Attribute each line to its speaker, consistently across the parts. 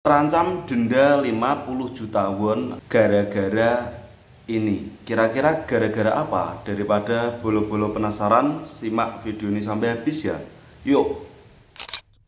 Speaker 1: Terancam denda 50 juta won gara-gara ini. Kira-kira gara-gara apa? Daripada bolo-bolo penasaran, simak video ini sampai habis ya. Yuk.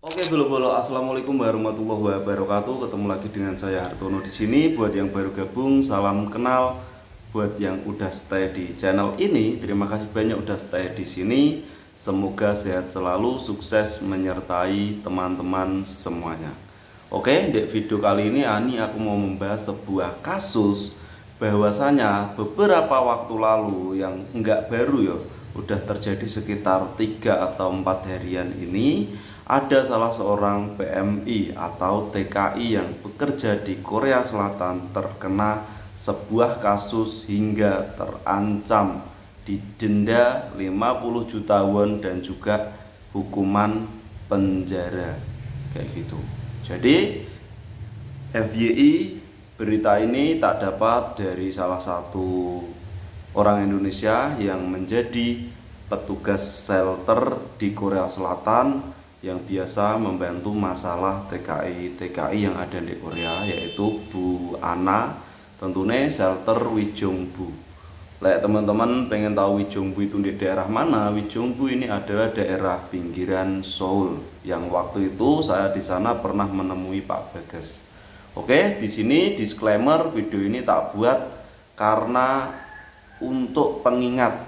Speaker 1: Oke bolo-bolo, assalamualaikum warahmatullahi wabarakatuh. Ketemu lagi dengan saya Hartono di sini. Buat yang baru gabung, salam kenal. Buat yang udah stay di channel ini, terima kasih banyak udah stay di sini. Semoga sehat selalu, sukses menyertai teman-teman semuanya. Oke, di video kali ini aku mau membahas sebuah kasus bahwasanya beberapa waktu lalu yang enggak baru ya, udah terjadi sekitar 3 atau 4 harian ini. Ada salah seorang PMI atau TKI yang bekerja di Korea Selatan terkena sebuah kasus hingga terancam didenda 50 juta won dan juga hukuman penjara kayak gitu. Jadi FYI, berita ini tak dapat dari salah satu orang Indonesia yang menjadi petugas shelter di Korea Selatan yang biasa membantu masalah TKI yang ada di Korea, yaitu Bu Ana. Tentunya shelter Wijongbu. Teman-teman pengen tahu Wijongbu itu di daerah mana? Wijongbu ini adalah daerah pinggiran Seoul. Yang waktu itu saya di sana pernah menemui Pak Bagas. Oke, di sini disclaimer, video ini tak buat karena untuk pengingat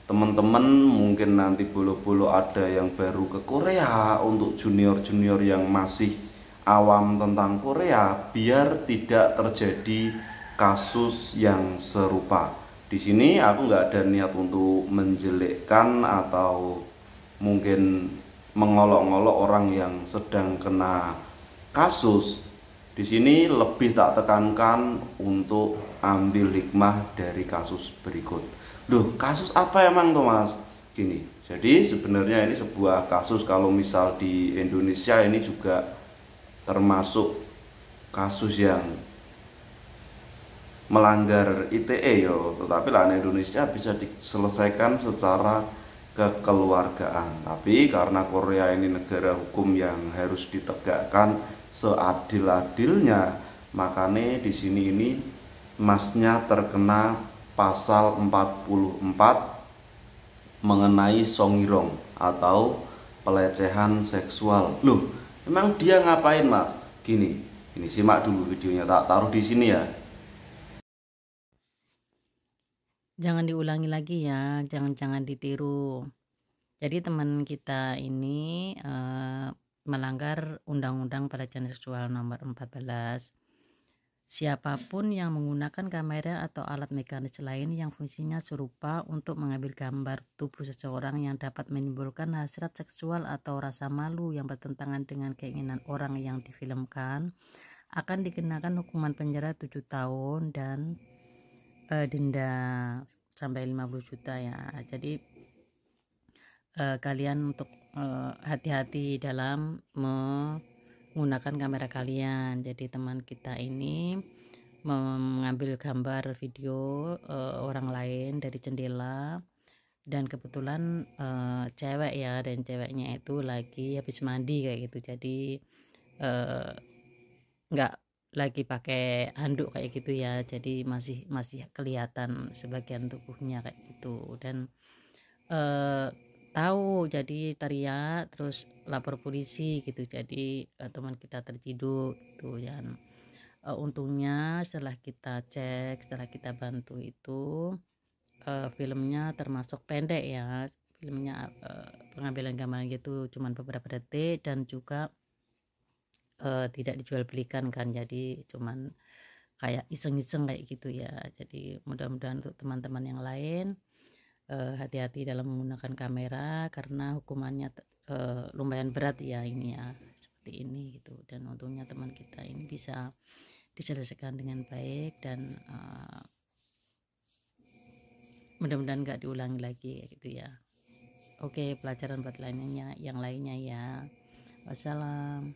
Speaker 1: teman-teman, mungkin nanti bolo-bolo ada yang baru ke Korea, untuk junior-junior yang masih awam tentang Korea, biar tidak terjadi kasus yang serupa. Di sini aku nggak ada niat untuk menjelekkan atau mungkin mengolok-olok orang yang sedang kena kasus. Di sini lebih tak tekankan untuk ambil hikmah dari kasus berikut. Loh, kasus apa emang Thomas? Gini, jadi sebenarnya ini sebuah kasus, kalau misal di Indonesia ini juga termasuk kasus yang melanggar ITE yo, tetapi lah di Indonesia bisa diselesaikan secara kekeluargaan. Tapi karena Korea ini negara hukum yang harus ditegakkan seadil-adilnya, makanya di sini ini masnya terkena pasal 44 mengenai songirong atau pelecehan seksual. Loh, emang dia ngapain mas? Gini, ini simak dulu videonya, tak taruh di sini ya.
Speaker 2: Jangan diulangi lagi ya, jangan ditiru. Jadi teman kita ini melanggar Undang-Undang Pelecehan Seksual nomor 14. Siapapun yang menggunakan kamera atau alat mekanis lain yang fungsinya serupa untuk mengambil gambar tubuh seseorang yang dapat menimbulkan hasrat seksual atau rasa malu yang bertentangan dengan keinginan orang yang difilmkan akan dikenakan hukuman penjara 7 tahun dan denda sampai 50 juta ya. Jadi kalian untuk hati-hati dalam menggunakan kamera kalian. Jadi teman kita ini mengambil gambar video orang lain dari jendela, dan kebetulan cewek ya, dan ceweknya itu lagi habis mandi kayak gitu. Jadi nggak lagi pakai handuk kayak gitu ya, jadi masih kelihatan sebagian tubuhnya kayak gitu. Dan tahu, jadi teriak terus lapor polisi gitu. Jadi teman kita terciduk gitu ya. Untungnya setelah kita cek, setelah kita bantu itu, filmnya termasuk pendek ya, filmnya pengambilan gambar gitu cuman beberapa detik, dan juga tidak dijual belikan kan, jadi cuman kayak iseng-iseng kayak gitu ya. Jadi mudah-mudahan untuk teman-teman yang lain hati-hati dalam menggunakan kamera, karena hukumannya lumayan berat ya ini ya, seperti ini gitu. Dan untungnya teman kita ini bisa diselesaikan dengan baik, dan mudah-mudahan nggak diulangi lagi gitu ya. Oke, pelajaran buat yang lainnya ya. Wassalam.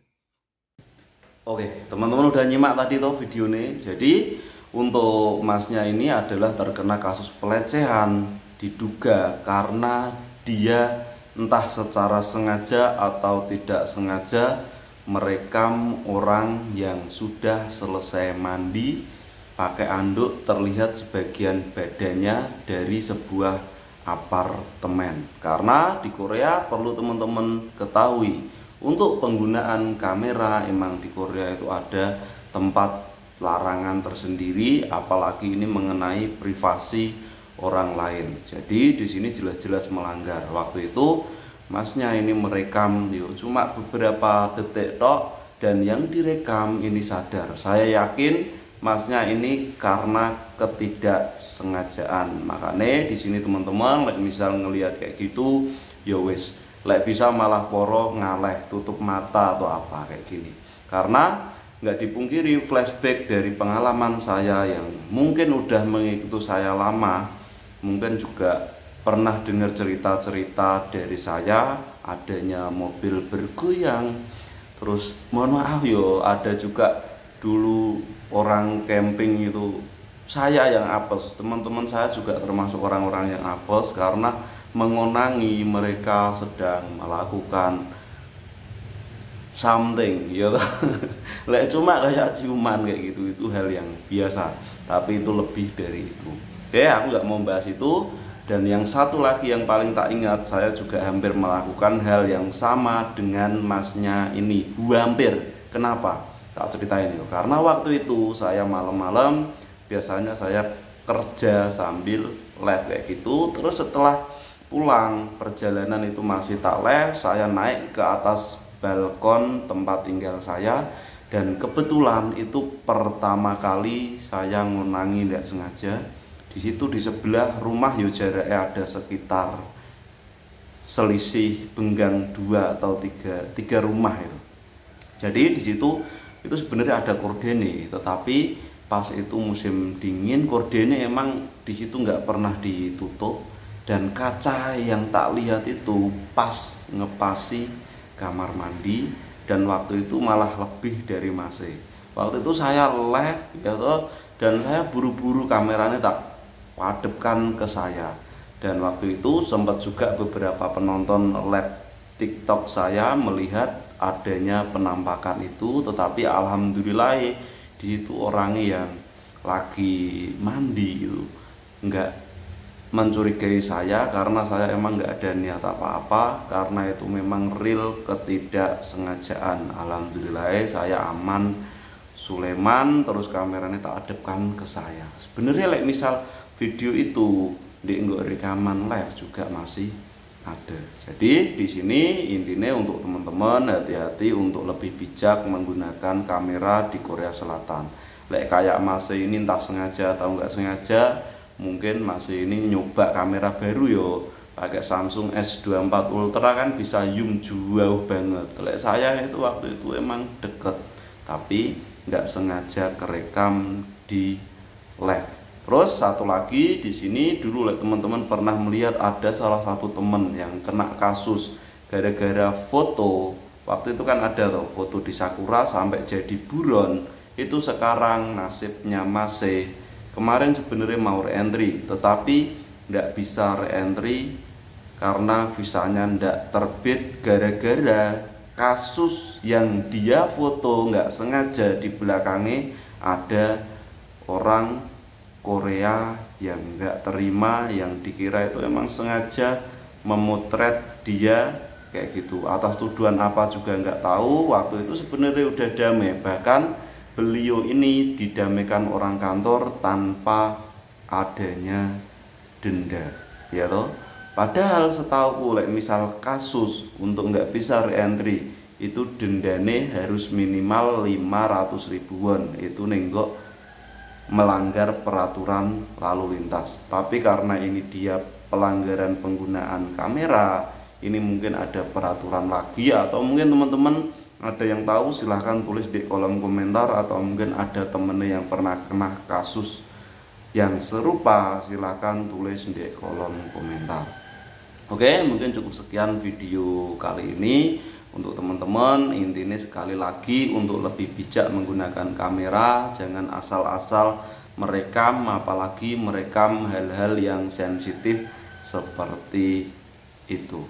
Speaker 1: Oke, teman-teman udah nyimak tadi tuh videonya. Jadi untuk masnya ini adalah terkena kasus pelecehan, diduga karena dia entah secara sengaja atau tidak sengaja merekam orang yang sudah selesai mandi pakai anduk, terlihat sebagian badannya dari sebuah apartemen. Karena di Korea perlu teman-teman ketahui, untuk penggunaan kamera emang di Korea itu ada tempat larangan tersendiri, apalagi ini mengenai privasi orang lain. Jadi di sini jelas-jelas melanggar. Waktu itu masnya ini merekam cuma beberapa detik tok, dan yang direkam ini sadar. Saya yakin masnya ini karena ketidaksengajaan. Makanya di sini teman-teman misal ngelihat kayak gitu, ya wis, bisa malah poro ngaleh tutup mata atau apa kayak gini. Karena nggak dipungkiri, flashback dari pengalaman saya yang mungkin udah mengikuti saya lama, mungkin juga pernah dengar cerita-cerita dari saya adanya mobil bergoyang. Terus mohon maaf yo, ada juga dulu orang camping itu saya yang apes, teman-teman saya juga termasuk orang-orang yang apes karena mengonangi mereka sedang melakukan something ya. Lek cuma kayak ciuman kayak gitu, itu hal yang biasa, tapi itu lebih dari itu. Oke, aku nggak mau bahas itu. Dan yang satu lagi yang paling tak ingat, saya juga hampir melakukan hal yang sama dengan masnya ini. Hampir. Kenapa? Tak ceritain yuk. Karena waktu itu saya malam-malam, biasanya saya kerja sambil live kayak gitu. Terus setelah pulang perjalanan itu masih tak live, saya naik ke atas balkon tempat tinggal saya. Dan kebetulan itu pertama kali saya ngonangi tidak sengaja. Di situ di sebelah rumah yo jaraknya ada sekitar selisih benggang 2 atau 3 rumah itu. Jadi di situ itu sebenarnya ada kordene, tetapi pas itu musim dingin kordene emang di situ nggak pernah ditutup, dan kaca yang tak lihat itu pas ngepasi kamar mandi, dan waktu itu malah lebih dari masih. Waktu itu saya live ya toh, dan saya buru-buru kameranya tak hadapkan ke saya. Dan waktu itu sempat juga beberapa penonton live TikTok saya melihat adanya penampakan itu, tetapi alhamdulillah di situ orangnya yang lagi mandi itu nggak mencurigai saya, karena saya emang nggak ada niat apa-apa, karena itu memang real ketidaksengajaan. Alhamdulillah saya aman, Suleman, terus kameranya tak hadapkan ke saya. Sebenarnya misal video itu di rekaman live juga masih ada. Jadi di sini intinya untuk teman-teman hati-hati untuk lebih bijak menggunakan kamera di Korea Selatan. Kayak masih ini entah sengaja atau nggak sengaja, mungkin masih ini nyoba kamera baru yo, pakai Samsung S24 Ultra kan bisa zoom jauh banget. Saya itu waktu itu emang deket, tapi nggak sengaja kerekam di live. Terus satu lagi di sini dulu teman-teman pernah melihat ada salah satu temen yang kena kasus gara-gara foto. Waktu itu kan ada tuh foto di Sakura sampai jadi buron. Itu sekarang nasibnya masih. Kemarin sebenarnya mau re-entry, tetapi nggak bisa re-entry karena visanya nggak terbit gara-gara kasus yang dia foto nggak sengaja di belakangnya ada orang Korea yang nggak terima, yang dikira itu emang sengaja memotret dia kayak gitu. Atas tuduhan apa juga nggak tahu. Waktu itu sebenarnya udah damai, bahkan beliau ini didamaikan orang kantor tanpa adanya denda, ya toh. Padahal setahu misal kasus untuk nggak bisa re-entry itu dendane harus minimal 500 ribuan. Itu nenggok melanggar peraturan lalu lintas. Tapi karena ini dia pelanggaran penggunaan kamera, ini mungkin ada peraturan lagi, atau mungkin teman-teman ada yang tahu silahkan tulis di kolom komentar, atau mungkin ada temennya yang pernah kena kasus yang serupa, silahkan tulis di kolom komentar. Oke, mungkin cukup sekian video kali ini. Untuk teman-teman, intinya sekali lagi untuk lebih bijak menggunakan kamera, jangan asal-asal merekam, apalagi merekam hal-hal yang sensitif seperti itu.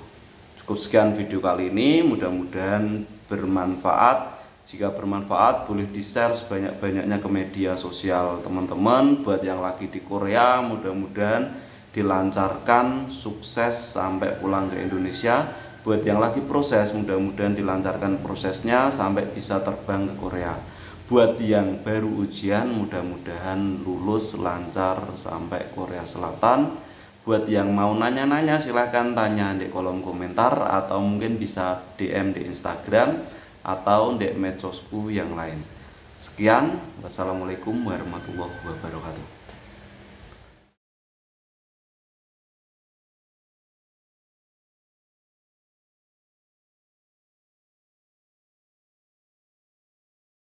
Speaker 1: Cukup sekian video kali ini, mudah-mudahan bermanfaat. Jika bermanfaat boleh di-share sebanyak-banyaknya ke media sosial teman-teman. Buat yang lagi di Korea, mudah-mudahan dilancarkan, sukses sampai pulang ke Indonesia. Buat yang lagi proses, mudah-mudahan dilancarkan prosesnya sampai bisa terbang ke Korea. Buat yang baru ujian, mudah-mudahan lulus lancar sampai Korea Selatan. Buat yang mau nanya-nanya silahkan tanya di kolom komentar, atau mungkin bisa DM di Instagram atau di medsosku yang lain. Sekian, wassalamualaikum warahmatullahi wabarakatuh.